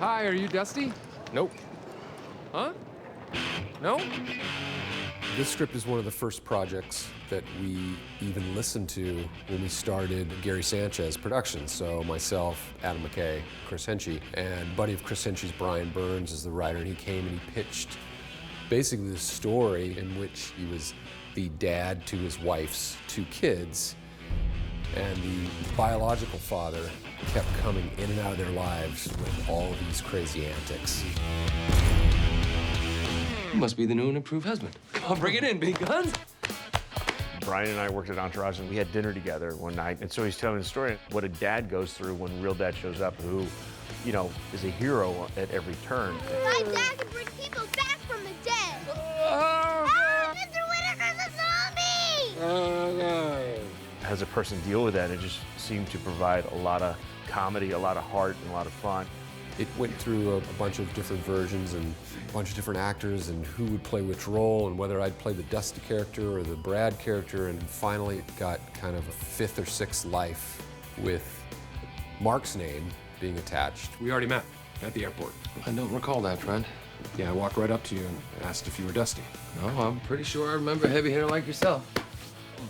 Hi, are you Dusty? Nope. Huh? No? This script is one of the first projects that we even listened to when we started Gary Sanchez Productions. So myself, Adam McKay, Chris Henchy, and buddy of Chris Henchy's Brian Burns is the writer, and he came and he pitched basically the story in which he was the dad to his wife's 2 kids, and the biological father kept coming in and out of their lives with all of these crazy antics. You must be the new and improved husband. Come on, bring it in, big guns. Brian and I worked at Entourage, and we had dinner together one night. And so he's telling the story, what a dad goes through when real dad shows up, who, you know, is a hero at every turn. My dad can bring people back from the dead. Mr. Whitaker's a zombie! Has a person deal with that, it just seemed to provide a lot of comedy, a lot of heart, and a lot of fun. It went through a bunch of different versions and a bunch of different actors and who would play which role and whether I'd play the Dusty character or the Brad character, and finally it got kind of a 5th or 6th life with Mark's name being attached. We already met at the airport. I don't recall that, friend. Yeah, I walked right up to you and asked if you were Dusty. No, I'm pretty sure I remember a heavy hitter like yourself.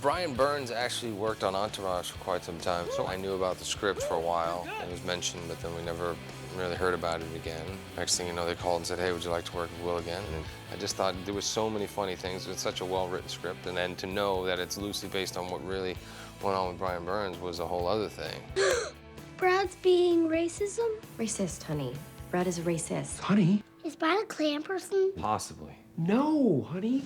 Brian Burns actually worked on Entourage for quite some time, so I knew about the script for a while. It was mentioned, but then we never really heard about it again. Next thing you know, they called and said, hey, would you like to work with Will again? And I just thought there was so many funny things. It's such a well-written script, and then to know that it's loosely based on what really went on with Brian Burns was a whole other thing. Brad's being racism? Racist, honey. Brad is a racist. Honey? Is Brad a Klan person? Possibly. No, honey.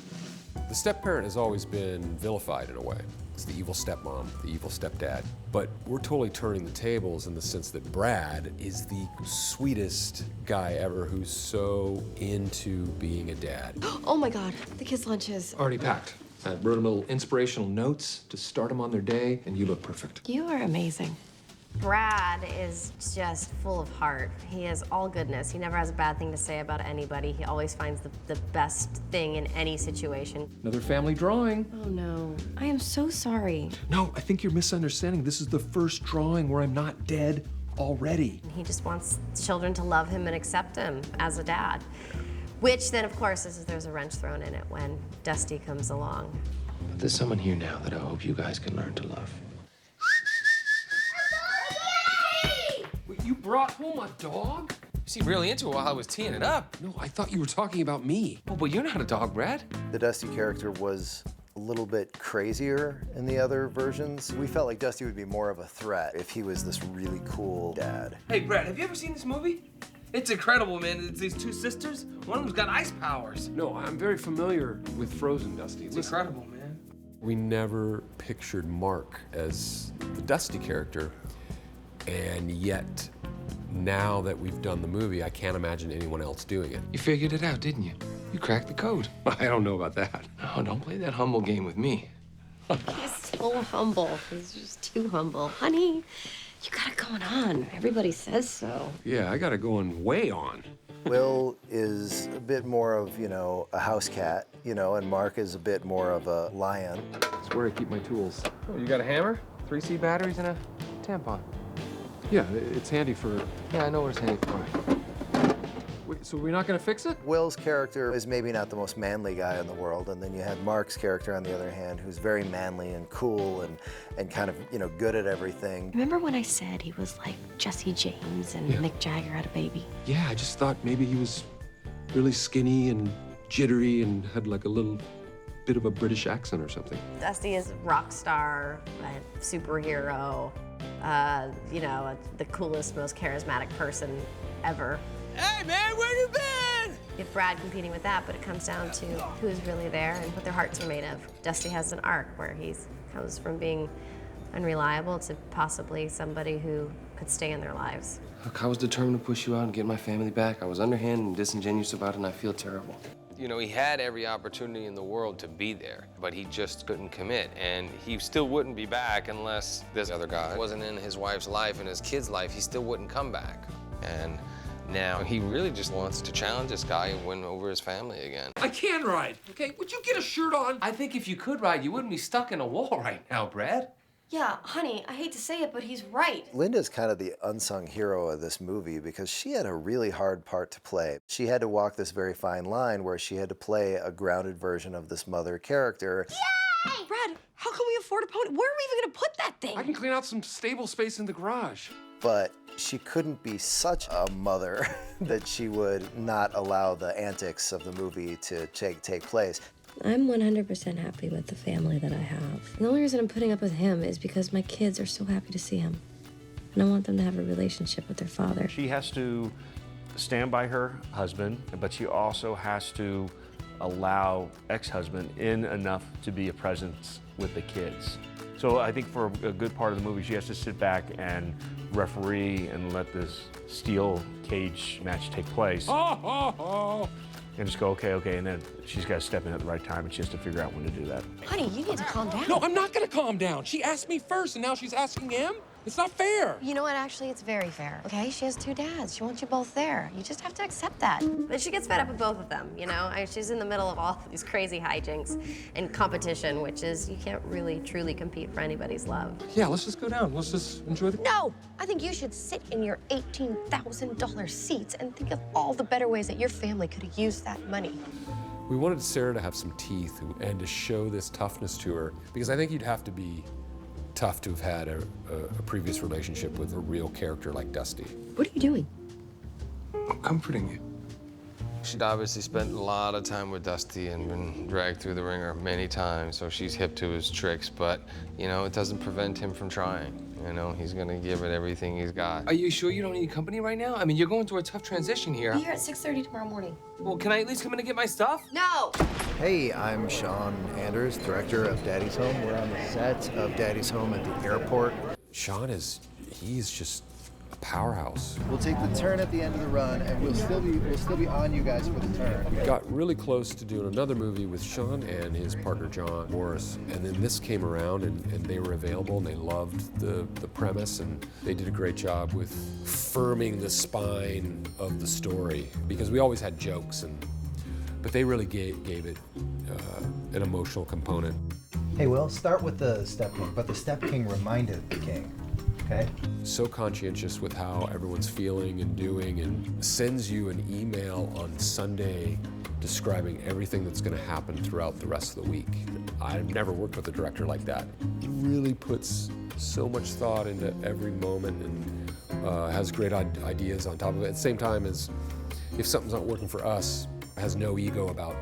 The step-parent has always been vilified in a way. It's the evil stepmom, the evil stepdad. But we're totally turning the tables in the sense that Brad is the sweetest guy ever who's so into being a dad. Oh my God, the kids' lunches. Already packed. I wrote them little inspirational notes to start them on their day, and you look perfect. You are amazing. Brad is just full of heart. He is all goodness. He never has a bad thing to say about anybody. He always finds the best thing in any situation. Another family drawing. Oh no, I am so sorry. No, I think you're misunderstanding. This is the first drawing where I'm not dead already. He just wants children to love him and accept him as a dad. Which then, of course, there's a wrench thrown in it when Dusty comes along. But there's someone here now that I hope you guys can learn to love. Wait, you brought home a dog? You seemed really into it while I was teeing it up. No, I thought you were talking about me. Oh, but you're not a dog, Brad. The Dusty character was a little bit crazier in the other versions. We felt like Dusty would be more of a threat if he was this really cool dad. Hey, Brad, have you ever seen this movie? It's incredible, man. It's these 2 sisters. One of them's got ice powers. No, I'm very familiar with Frozen, Dusty. It's Listen, incredible, man. We never pictured Mark as the Dusty character, and yet now that we've done the movie, I can't imagine anyone else doing it. You figured it out, didn't you? You cracked the code. I don't know about that. Oh, don't play that humble game with me. He's so humble. He's just too humble. Honey, you got it going on. Everybody says so. Yeah, I got it going way on. Will is a bit more of, you know, a house cat, you know, and Mark is a bit more of a lion. It's where I keep my tools. Oh, you got a hammer, 3C batteries, and a tampon. Yeah, it's handy for... Yeah, I know what it's handy for. Wait, so we're not gonna fix it? Will's character is maybe not the most manly guy in the world, and then you had Mark's character, on the other hand, who's very manly and cool and kind of, you know, good at everything. Remember when I said he was like Jesse James and Mick Jagger had a baby? Yeah, I just thought maybe he was really skinny and jittery and had like a little bit of a British accent or something. Dusty is a rock star, a superhero, you know, the coolest, most charismatic person ever. Hey, man, where you been? If Brad competing with that, but it comes down to who's really there and what their hearts are made of. Dusty has an arc where he comes from being unreliable to possibly somebody who could stay in their lives. Look, I was determined to push you out and get my family back. I was underhand and disingenuous about it, and I feel terrible. You know, he had every opportunity in the world to be there, but he just couldn't commit. And he still wouldn't be back unless this other guy wasn't in his wife's life and his kid's life. He still wouldn't come back. And now he really just wants to challenge this guy and win over his family again. I can ride, okay? Would you get a shirt on? I think if you could ride, you wouldn't be stuck in a wall right now, Brad. Yeah, honey, I hate to say it, but he's right. Linda's kind of the unsung hero of this movie because she had a really hard part to play. She had to walk this very fine line where she had to play a grounded version of this mother character. Yay! Brad, how can we afford a pony? Where are we even gonna put that thing? I can clean out some stable space in the garage. But she couldn't be such a mother that she would not allow the antics of the movie to take place. I'm 100% happy with the family that I have. The only reason I'm putting up with him is because my kids are so happy to see him. And I want them to have a relationship with their father. She has to stand by her husband, but she also has to allow ex-husband in enough to be a presence with the kids. So I think for a good part of the movie, she has to sit back and referee and let this steel cage match take place. And just go, okay, and then she's got to step in at the right time, and she has to figure out when to do that. Honey, you need to calm down. No, I'm not gonna calm down. She asked me first, and now she's asking him? It's not fair. You know what? Actually, it's very fair. Okay, she has two dads. She wants you both there. You just have to accept that. But she gets fed up with both of them, you know? She's in the middle of all these crazy hijinks and competition, which is, you can't really truly compete for anybody's love. Yeah, let's just go down. Let's just enjoy the... No! I think you should sit in your $18,000 seats and think of all the better ways that your family could have used that money. We wanted Sarah to have some teeth and to show this toughness to her, because I think you'd have to be tough to have had a previous relationship with a real character like Dusty. What are you doing? I'm comforting you. She'd obviously spent a lot of time with Dusty and been dragged through the ringer many times, so she's hip to his tricks, but, you know, it doesn't prevent him from trying. You know, he's gonna give it everything he's got. Are you sure you don't need company right now? I mean, you're going through a tough transition here. Be here at 6:30 tomorrow morning. Well, can I at least come in and get my stuff? No! Hey, I'm Sean Anders, director of Daddy's Home. We're on the set of Daddy's Home at the airport. Sean he's just a powerhouse. We'll take the turn at the end of the run, and we'll still be on you guys for the turn. We got really close to doing another movie with Sean and his partner John Morris, and then this came around and they were available and they loved the premise, and they did a great job with firming the spine of the story, because we always had jokes, but they really gave it an emotional component. Hey, Will, start with the Step King, but the Step King reminded the King, okay? So conscientious with how everyone's feeling and doing, and sends you an email on Sunday describing everything that's going to happen throughout the rest of the week. I've never worked with a director like that. He really puts so much thought into every moment and has great ideas on top of it. At the same time, as if something's not working for us, has no ego about,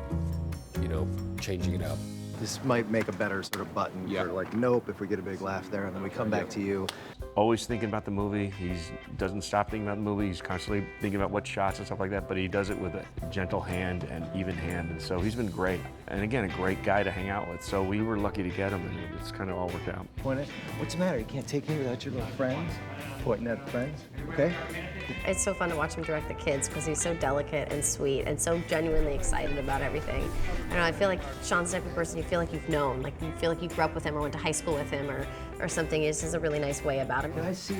you know, changing it up. This might make a better sort of button for like nope if we get a big laugh there, and then we come back to you. Always thinking about the movie. He doesn't stop thinking about the movie. He's constantly thinking about what shots and stuff like that, but he does it with a gentle hand and even hand, and so he's been great. And again, a great guy to hang out with, so we were lucky to get him, and it's kind of all worked out. What's the matter? You can't take me without your little friends? Pointing at friends, okay? It's so fun to watch him direct the kids because he's so delicate and sweet and so genuinely excited about everything. I don't know, I feel like Sean's the type of person you feel like you've known, like you feel like you grew up with him or went to high school with him or something. It's just a really nice way about him. Can I see,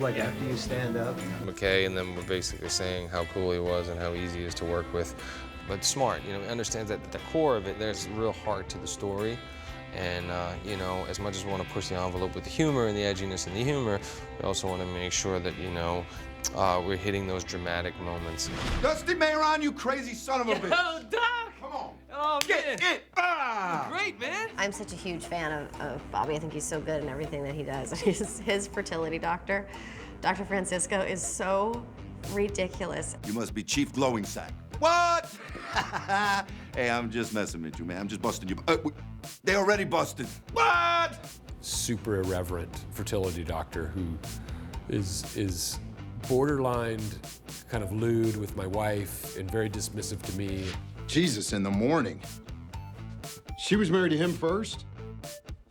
like after you stand up? McKay, and then we're basically saying how cool he was and how easy he is to work with, but smart. You know, he understands that at the core of it, there's real heart to the story. And, you know, as much as we want to push the envelope with the humor and the edginess and the humor, we also want to make sure that, you know, we're hitting those dramatic moments. Dusty Mayron, you crazy son of a bitch! Yo, Doc! Come on! Oh, man! Get it! Ah! Great, man! I'm such a huge fan of Bobby. I think he's so good in everything that he does. His fertility doctor, Dr. Francisco, is so ridiculous. You must be Chief Glowing Sack. What? Hey, I'm just messing with you, man. I'm just busting you. They already busted. What? Super irreverent fertility doctor who is borderline kind of lewd with my wife and very dismissive to me. Jesus, in the morning. She was married to him first?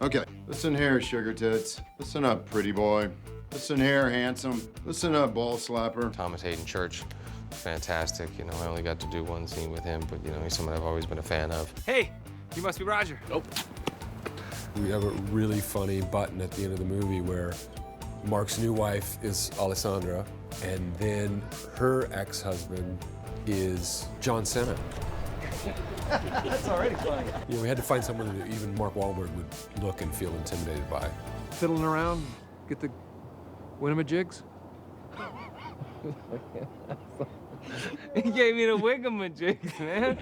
Okay, listen here, sugar tits. Listen up, pretty boy. Listen here, handsome. Listen up, ball slapper. Thomas Hayden Church, fantastic. You know, I only got to do one scene with him, but, you know, he's someone I've always been a fan of. Hey, you must be Roger. Nope. We have a really funny button at the end of the movie where Mark's new wife is Alessandra, and then her ex-husband is John Cena. That's already funny. You know, we had to find someone that even Mark Wahlberg would look and feel intimidated by. fiddling around, get the Winamajigs? He gave me the Wigamajigs, man.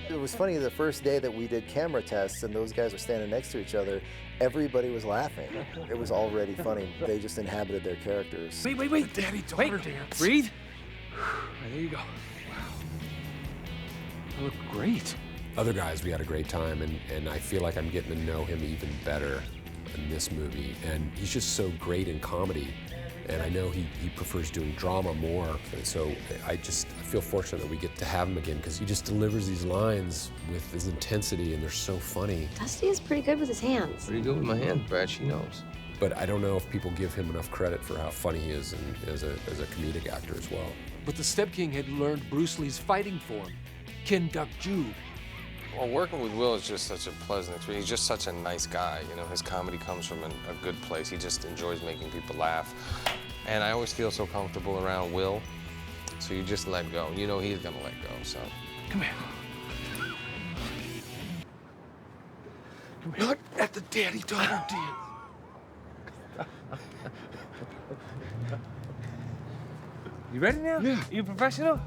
It was funny, the first day that we did camera tests and those guys were standing next to each other, everybody was laughing. It was already funny. They just inhabited their characters. Wait. Daddy-daughter dance. Breathe. There you go. I look great. Other guys, we had a great time, and I feel like I'm getting to know him even better in this movie. And he's just so great in comedy. And I know he prefers doing drama more. And so I feel fortunate that we get to have him again because he just delivers these lines with his intensity and they're so funny. Dusty is pretty good with his hands. Pretty good with my hand, Brad. She knows. But I don't know if people give him enough credit for how funny he is and as a comedic actor as well. But the Step King had learned Bruce Lee's fighting form, Kin Duck Ju. Well, working with Will is just such a pleasant experience. He's just such a nice guy. You know, his comedy comes from a good place. He just enjoys making people laugh. And I always feel so comfortable around Will. So you just let go. You know he's gonna let go, so. Come here. Not at the daddy-daughter dance. You ready now? Yeah. You a professional?